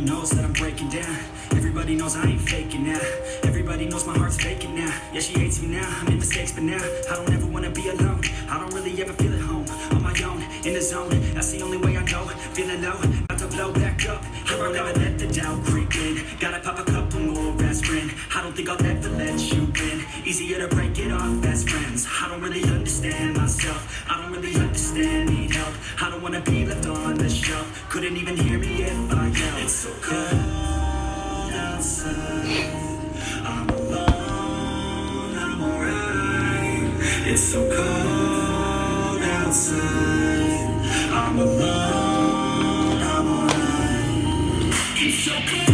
Everybody knows that I'm breaking down. Everybody knows I ain't faking now. Everybody knows my heart's vacant now. Yeah, she hates me now. I made mistakes, but now I don't ever wanna be alone. I don't really ever feel at home. On my own, in the zone. That's the only way I know. Feeling low, about to blow back up. Here I'll never let the doubt creep in. Gotta pop a couple more aspirin. I don't think I'll ever let you in. Easier to break it off best friends. I don't really understand myself. I don't really understand, need help. I don't wanna be left on the shelf. Couldn't even hear me if I yelled. It's so cold outside. I'm alone, I'm alright. It's so cold outside. I'm alone, I'm alright. It's so cold.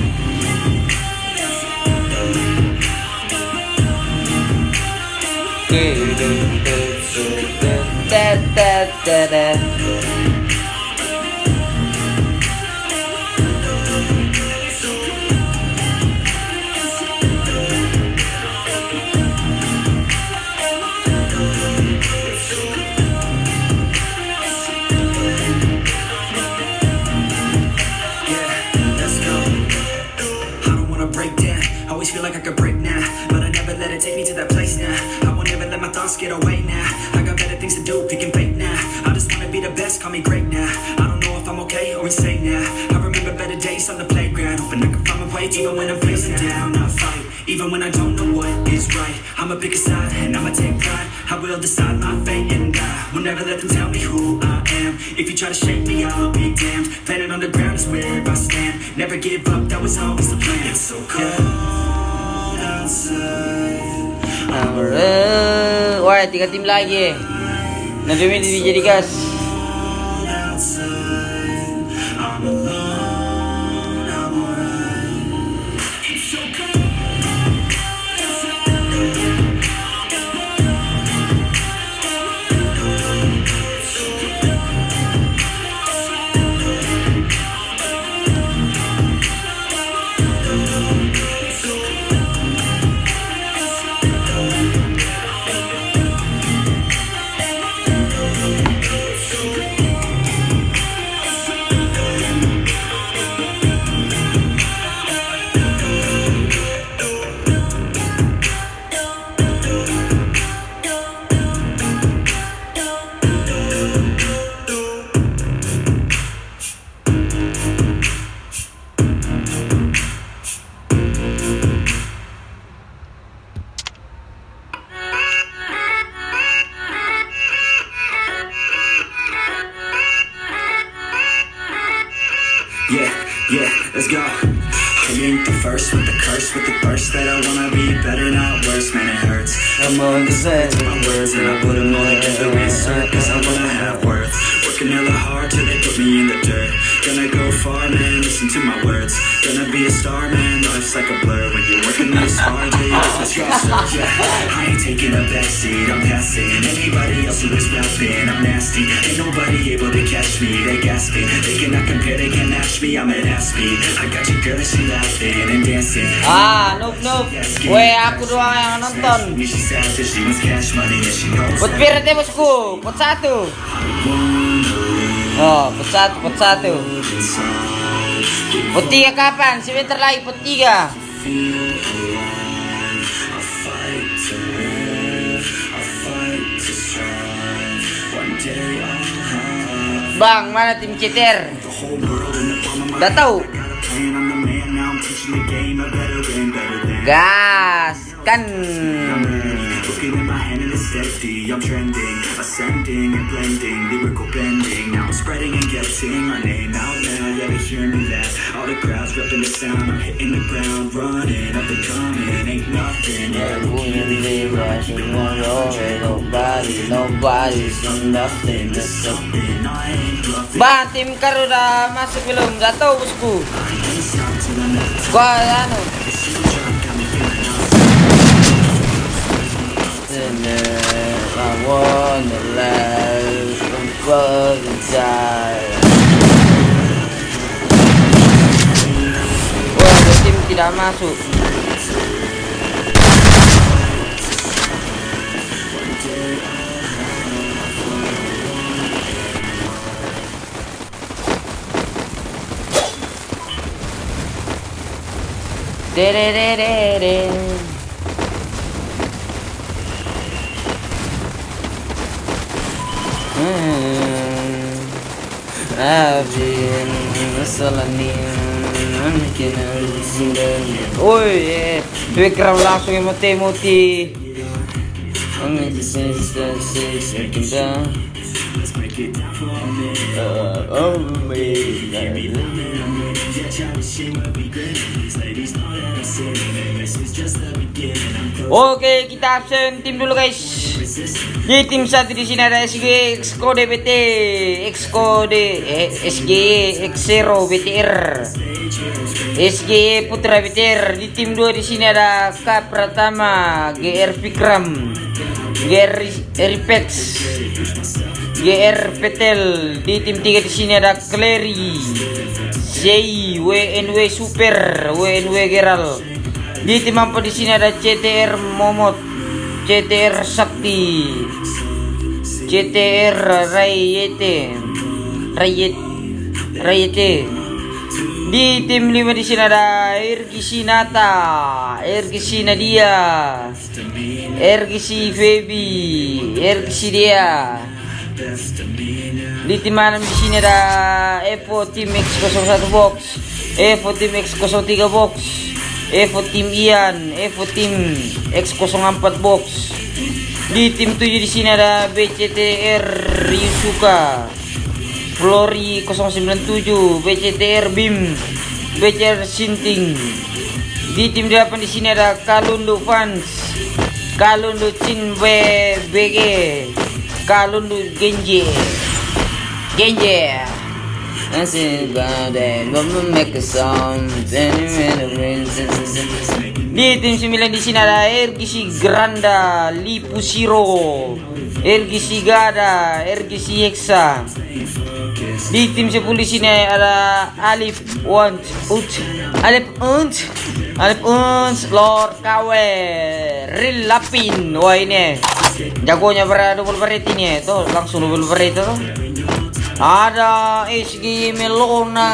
Always feel like I could break now, but I never let it take me to that place now. I won't ever let my thoughts get away now. I got better things to do, picking fake now. I just wanna be the best, call me great now. I don't know if I'm okay or insane now. I remember better days on the playground, hoping I can find my way. Even when I'm feeling down, I fight. Even when I don't know what is right, I'ma pick a side and I'ma take pride. I will decide my fate and die. Will never let them tell me who I am. If you try to shake me, I'll be damned. Planet on the ground is where I stand. Never give up, that was always the plan. It's so cold. Wah, 3 tim lagi. Najumi jadi gas. Yeah, let's go. I ain't the first with the curse, with the burst that I wanna be better, not worse, man, it hurts. I'm on the set with my words, and I put them all together, insert, cause I wanna have worth. Working hella hard till they put me in the dirt. Gonna go far, man, listen to my words. Gonna be a star, man, life's like a blur. When you're working this hard, yeah, you just research, yeah. I ain't taking a backseat, I'm passing. Anybody else who is rapping, I'm nasty. Ain't nobody able to catch me, they gasping. They cannot compare, they can't match me, I'm at half speed. I got your girl and she laughing and dancing. Noob. Weh, aku doang yang nonton. Pot bir deh bosku, pot 1. Oh, pot 1, pot 1. Pot 3 kapan? Sebentar lagi pot 3. Bang, mana tim cheater? Udah tahu? Gas kan. I'm trending, ascending and blending, lyrical bending. Now I'm spreading and getting my name out now. Yeah, they hear me laugh. All the crowds repping the sound. I'm hitting the ground, running up and coming. Ain't nothing. Yeah, nobody's nothing. There's something I ain't bluffing. Bah, tim Kar udah masuk belum? Gak tahu bosku. Gua anu. I wanna live and fucking die. Wah, tim tidak masuk. Dererere. Abin masalahnya mungkin sudah. Oi, Vikram langsung emote-emote. Oke, kita absen tim dulu guys. Di tim satu di sini ada SG Xcode BT, SG X0 BTR, SG Putra BTR. Di tim 2 di sini ada K Pratama, GR Vikram, GR Ripex, GR Petel. Di tim 3 di sini ada Clary, CI, WNW Super, WNW Geral. Di tim 4 di sini ada CTR Momot, CTR Sakti, CTR Rayete. Di tim 5 di sini ada Ergisi Nata, Ergisi Nadia, Ergisi Feby, Ergisi Dia. Di tim 6 di sini ada Evo Team X01 Box, Evo Team X03 Box, Evo Team Ian, Evo Team X04 Box. Di tim 7 di sini ada BCTR Yusuka, Flori 097, BCTR Bim, BCR Sinting. Di tim 8 di sini ada Kalundu Fans, Kalundu Chin BG, Kalundu Genje. Di tim 9 di sini ada Ergisi Granda, Lipusiro, Ergisi Gada, Ergisi Hexa. Di tim 10 di sini ada Alif Uns, Lord Kawe, Ril Lapin. Wah ini jagonya double barret ini tuh, langsung double barret tuh. Ada SG Melona.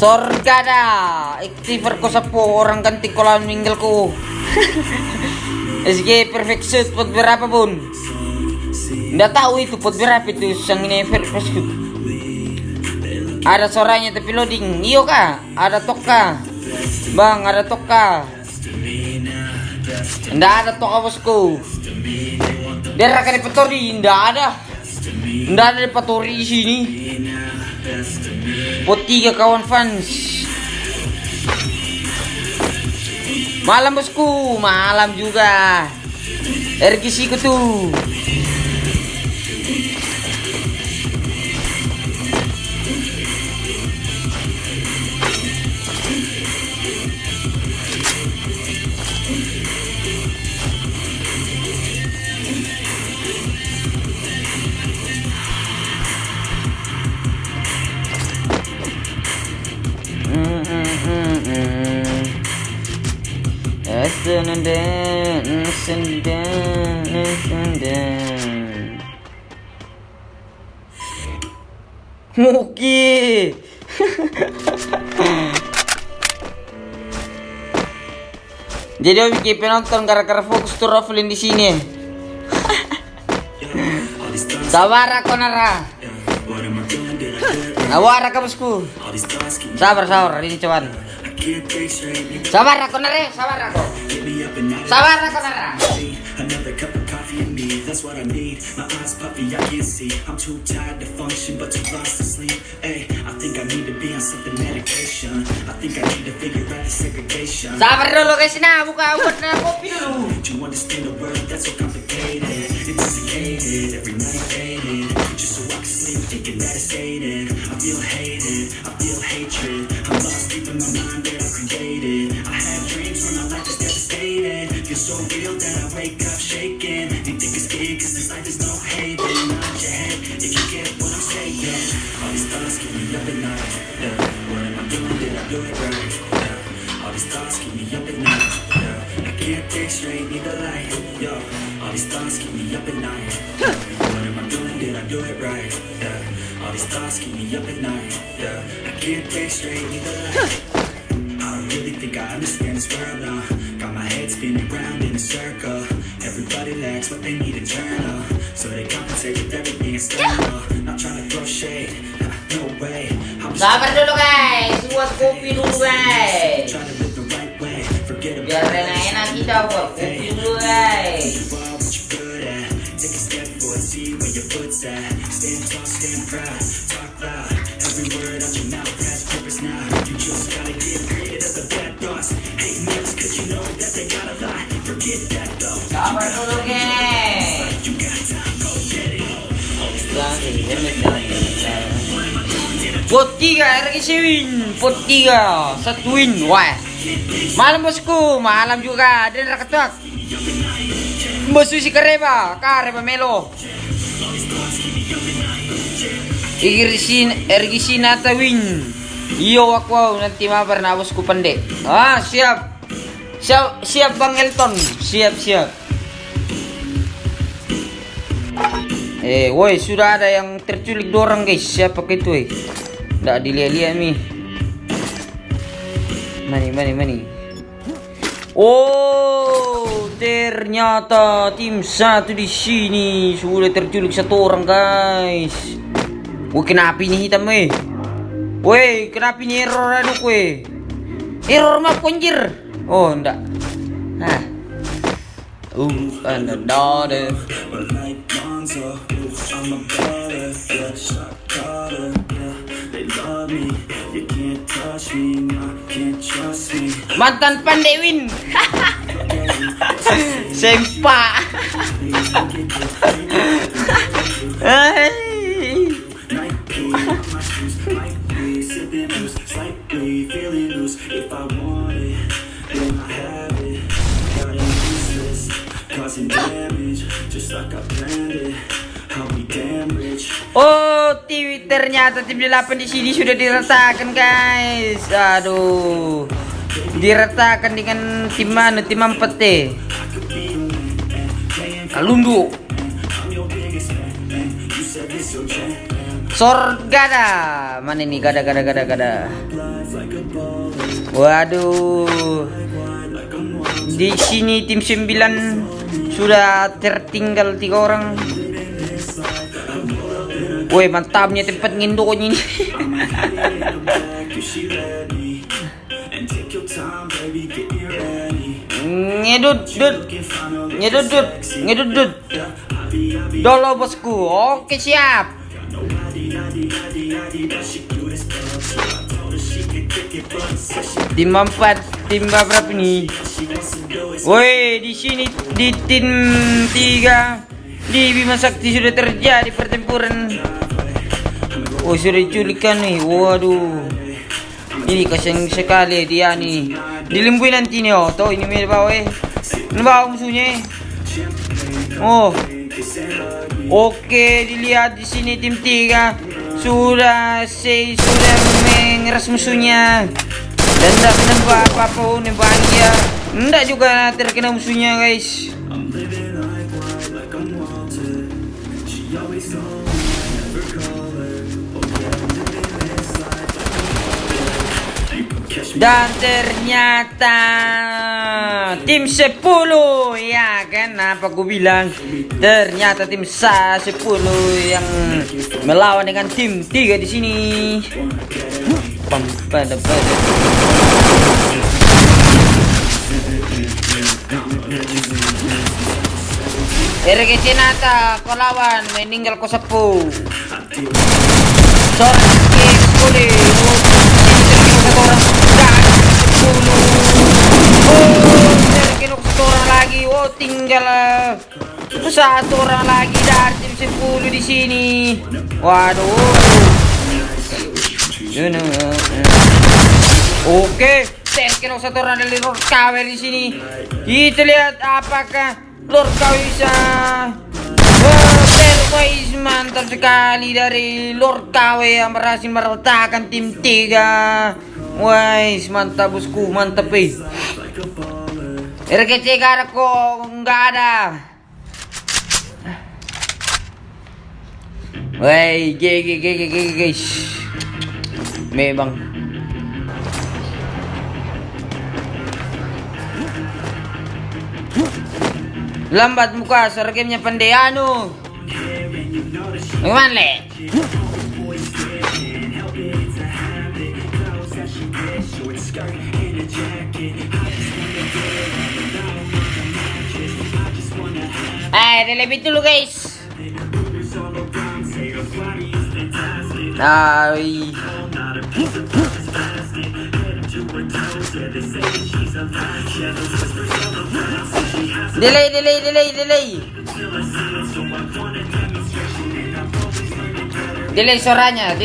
Sorgada, aktiver ko sa po orang ganti ko lang mingle ko. SG perfect shoot pot berapa pun. Nggak tahu itu pot berapa itu sang ini perfect shoot. Ada suaranya tapi loading. Iyo kah? Ada toka. Bang, ada toka. Nggak ada toka bosku. Dia rakan di Patori, nggak ada. Nggak ada di Patori di sini. Pot 3 kawan fans. Malam bosku, malam juga. RGC ku tuh. Muki. Jadi Om bikin penonton gara-gara fokus to Rafflin di sini. Sabar aku nara. Awara ka bosku. Sabar ini cuman. Sabar aku nara, sabar aku nara. Another cup of coffee in me, that's what I need. My eyes puffy, I can't see. I'm too tired to function, but too lost to sleep. Ay, I think I need to be on something medication. I think I need to figure out the segregation. Sabar dulu guys, nah buat kopi dulu. To understand the world that's so complicated, intoxicated, every night faded, just so I can sleep thinking that it's faded. I feel hated, I feel hatred. I'm lost deep in my mind that I created. I have dreams when my life is devastated. Feel so real that I wake up shaking. You think it's big cause this life is no haven. Nod your head if you get what I'm saying. All these thoughts keep me up at night. What am I doing? Did I do it right? these thoughts keep me up at night. Yeah, I can't think straight, need the light. Yo, all these thoughts keep me up at night. What am I doing? Did I do it right? Yeah, all these thoughts keep me up at night. Yeah, I can't think straight, need the light. I don't really think I understand this world now. Got my head spinning round in a circle. Everybody lacks what they need internal, so they compensate with everything external. Not trying to throw shade, no way. I'm just Sabar dulu guys, buat kopi dulu guys. trying to live the right way. Forget Biar about enak-enak kita buat kopi dulu guys. you are what you're good at. Take a step forward, see where your foot's at. Stand tall, stand proud, talk loud. Every word out your mouth has purpose now. You just gotta get rid of the bad thoughts. Hate next, cause you know that they got a lie. Forget that though. Sabar dulu guys. You got time, go get it. Pot 3 RGC win, pot 3 1 win. Wah, malam bosku, malam juga. Dan raketak Bosu si Kareba Melo RGC Nata win. Iyo wakwaw nanti mabar na bosku pandai. Siap Bang Elton. Siap. Woi, sudah ada yang terculik 2 orang guys. Siapa itu Nggak dilihat-lihat nih. Mani. Oh, ternyata tim 1 di sini sudah terculik 1 orang guys. Woi, kenapa ini hitam Woi, kenapa ini error Error map anjir. Oh, enggak. Another. But like Lonzo, I'm a baller, yeah, shot caller, yeah. They love me, you can't touch me, no, can't trust me. Mantan pandai win. Sempak. Night key on my shoes, might be sipping loose, slightly feeling loose. If I want it, then I have it. Gotta use this, causing damage, just like I planned it. I'll be damn rich. Oh, ternyata tim 8 di sini sudah diratakan guys. Aduh, diratakan dengan tim mana? Tim 4 Kalundu. Sorgada. Mana ini gada. Waduh. Di sini tim 9 sudah tertinggal 3 orang. Woi, mantapnya tempat ngindonya ini. Ngedut. Dolo bosku. Oke, siap. Tim 4, tim berapa nih? Woi, di sini di tim 3 di Bima Sakti sudah terjadi pertempuran. Oh, sudah diculikkan nih. Waduh. Ini kasihan sekali dia nih. Dilimbui nanti nih. Oh, tuh ini mirip bawah. Ini bawah musuhnya. Oh. Oke, dilihat di sini tim 3 sudah mengeras musuhnya. Dan tidak menembak apapun yang bahagia. Tidak juga terkena musuhnya, guys. Dan ternyata tim 10, ya kan, apa gue bilang, ternyata tim 10 yang melawan dengan tim 3 di sini. RGC Nata kau lawan meninggal kau sepuh. Seorang skip boleh. Orang terkena 1 orang lagi. Oh, tinggal 1 orang lagi dari tim 10 di sini. Waduh. Oke, terkena 1 orang dari Lord KW di sini. Kita lihat apakah Lord KW bisa. Terbaik, mantap sekali dari Lord KW yang berhasil meratakan tim 3. Wais, mantap bosku, mantap RGC gara kok nggak ada. Woi, guys. Memang. Lambat muka, sergemnya pandai anu. Bagaimana le? Lebih dulu guys. Ay. Delay. Delay suaranya.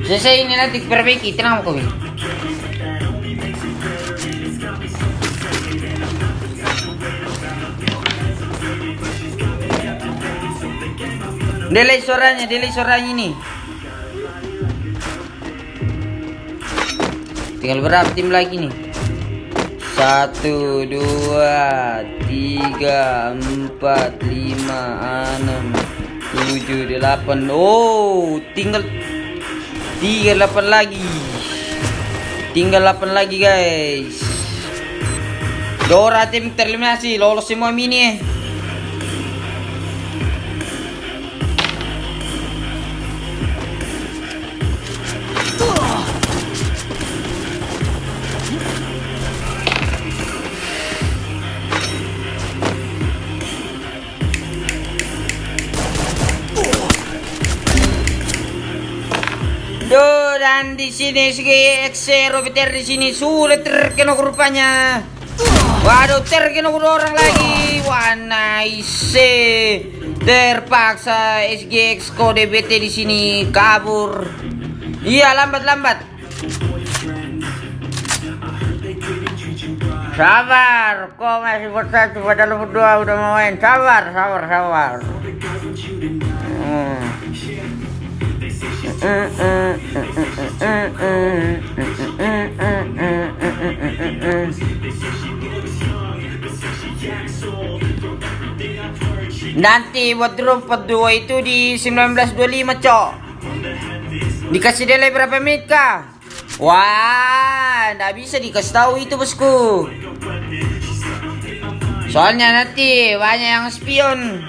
Selesai ini nanti perbaiki, tenang kau. Delay suaranya ini. Tinggal berapa tim lagi nih? 1, 2, 3, 4, 5, 6, 7, 8. Oh, tinggal 8 lagi. Tinggal 8 lagi guys. Dora tim tereliminasi, lolos semua mini. Dan di sini SGX Robiter di sini sulit terkena rupanya. Waduh, terkena orang lagi. Wah, nice. Terpaksa SGX kode BT di sini kabur. Iya, lambat. Sabar, kok masih bersatu padahal berdua udah mau main. Sabar. Nanti buat drop 2 itu di 1925 cok. Dikasih delay berapa menit kah? Wah, nggak bisa dikasih tahu itu bosku. Soalnya nanti banyak yang spion.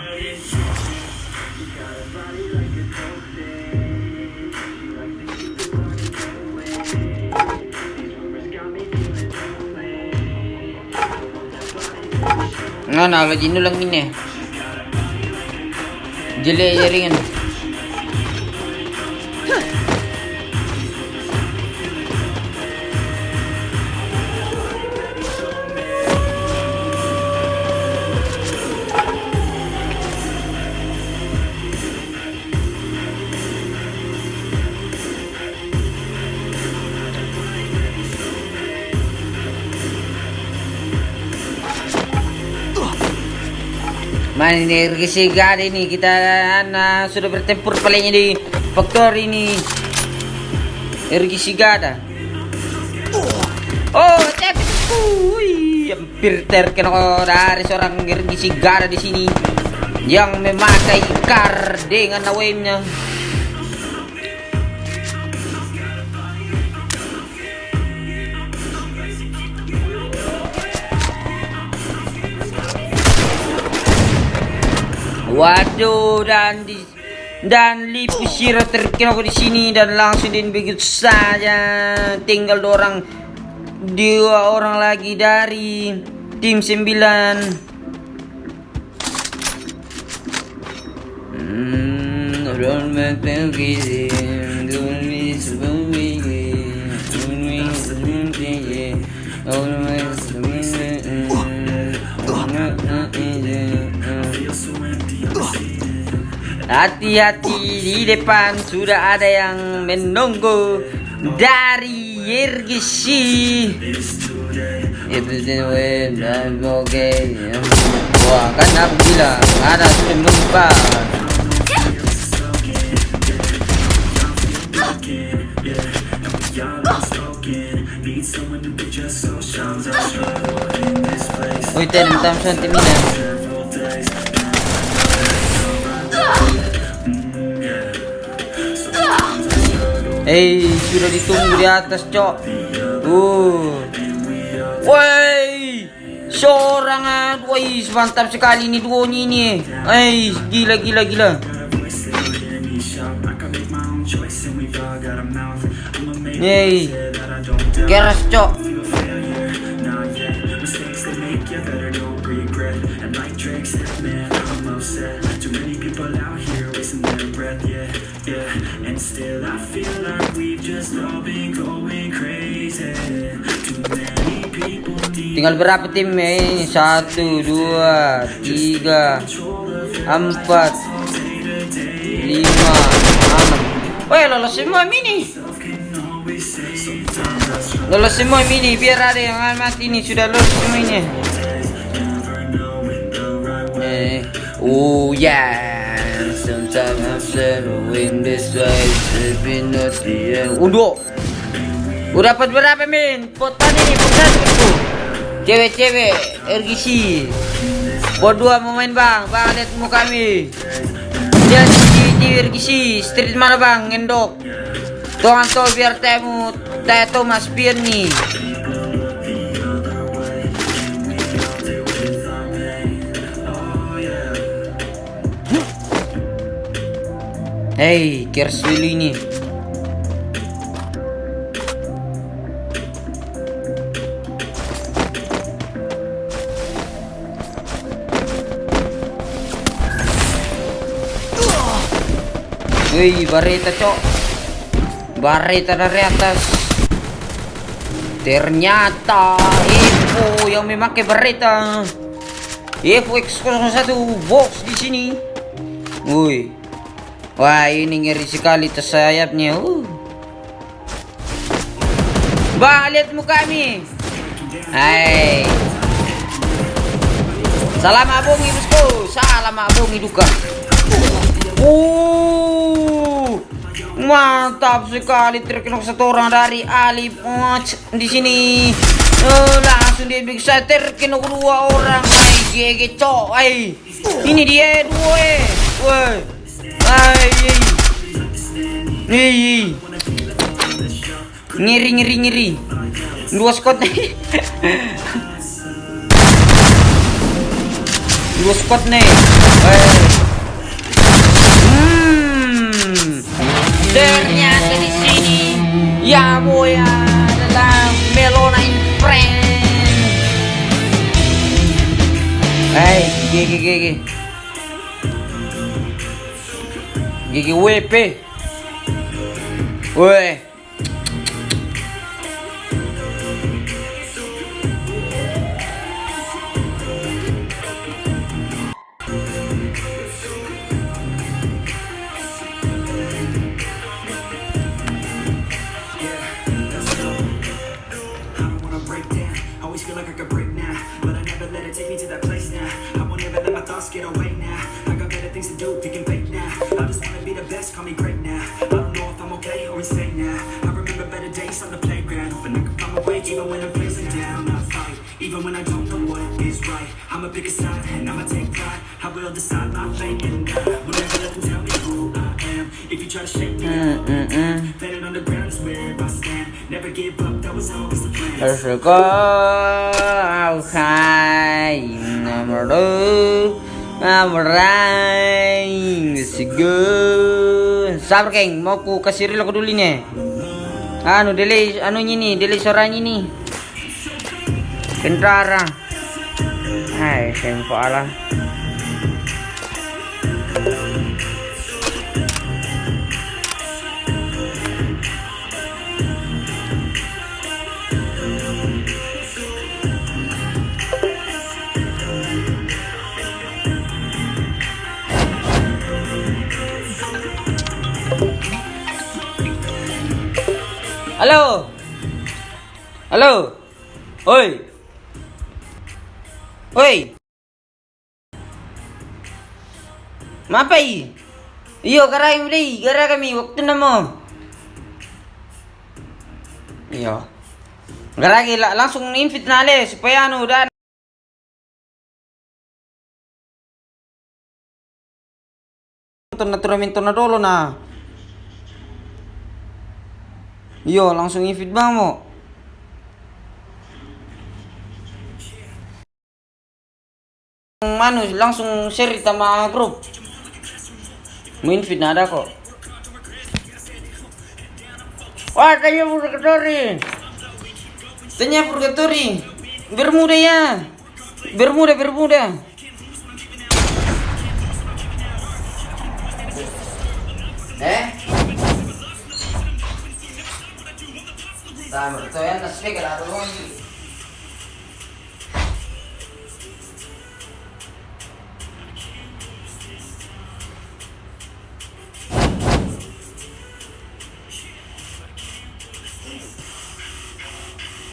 Nah, lagi nulang ini. Jelek jaringan. Mana ini RGC ini kita sudah bertempur palingnya di faktor ini RGC Gada. Oh, hampir terkena dari seorang RGC Gada di sini yang memakai kar dengan awemnya. Waduh, dan Lipusiro terkena di sini dan langsung begitu saja. Tinggal dua orang lagi dari tim 9. Hati-hati, di depan sudah ada yang menunggu dari RGC. Oke. Wah, kan aku bilang ada sudah menunggu. talking, yeah, and we all unspoken. Need someone who could just so shines I struggle in this place. Uy, 10 times 20 minutes. Several days, Sudah ditunggu di atas, Cok. Woi, seorang woi, mantap sekali ini duonya ini. Gila. Keras, Cok. mistakes they make, you better don't regret. And like Drake said, man, I'm upset. Too many people out here wasting their breath, yeah. And still I feel like we've just all been going crazy. Too many people need Tinggal berapa tim ini? 1, 2, 3, 4, 5, 6. Woi, lolos semua mini. Lolos semua mini, biar ada yang mati nih. Sudah lolos semua ini. Oh yeah, sometimes I'm in this way, sleeping at the end. Udah dapat berapa min? Potan ini, potan itu. Cewek-cewek, RGC. Pot 2 mau main bang, lihat muka kami. Dia di RGC, street mana bang, ngendok. Tuang to biar temu, Thomas Pier nih. Hey, Kerswil ini. Wih, Bareta, Cok. Bareta dari atas. Ternyata Evo yang memakai Bareta. Evo X01 box di sini. Wih. Wah, ini ngeri sekali tas sayapnya. Bang, lihat muka kami. Hai. Salam abongi, bosku. Salam abongi duka. Mantap sekali, terkena satu orang dari Alif di sini. Langsung dia bisa terkena 2 orang. GG, Cok. Ini dia 2. Woi. Ngiri 2 squad nih. 2 squad nih. Ternyata di sini ya boy adalah Melona in friend. GG WP. Woi. Get away now. I got better things to do, picking fake now. I just wanna be the best, call me great now. I don't know if I'm okay or insane now. I remember better days on the playground, but I can find my way even when I'm feeling down. I fight, even when I don't know what is right. I'ma pick a side and I'ma take pride. I will decide my fate and I will never let them tell me who I am. If you try to shake me, planet on the ground is where I stand. Never give up, that was always the plan. Nomor 2. Sabar Keng, mau ku kasih real aku dulu nih. Delay delay suaranya nih. Kentrara. Sempo ala. Halo. Oi. Mapai? Iyo, gara kami waktu namo. Iyo. Garagi, langsung invite na ali, supaya ano, dan. Naturamiento na dolo na. Iyo, langsung invite ba mo? Ano, langsung share ita mga group. Mo invite na ada ko. Wah, tanya purgatory. Tanya purgatory. Bermuda ya. Bermuda. Tama, ito yan, na-speaker, ako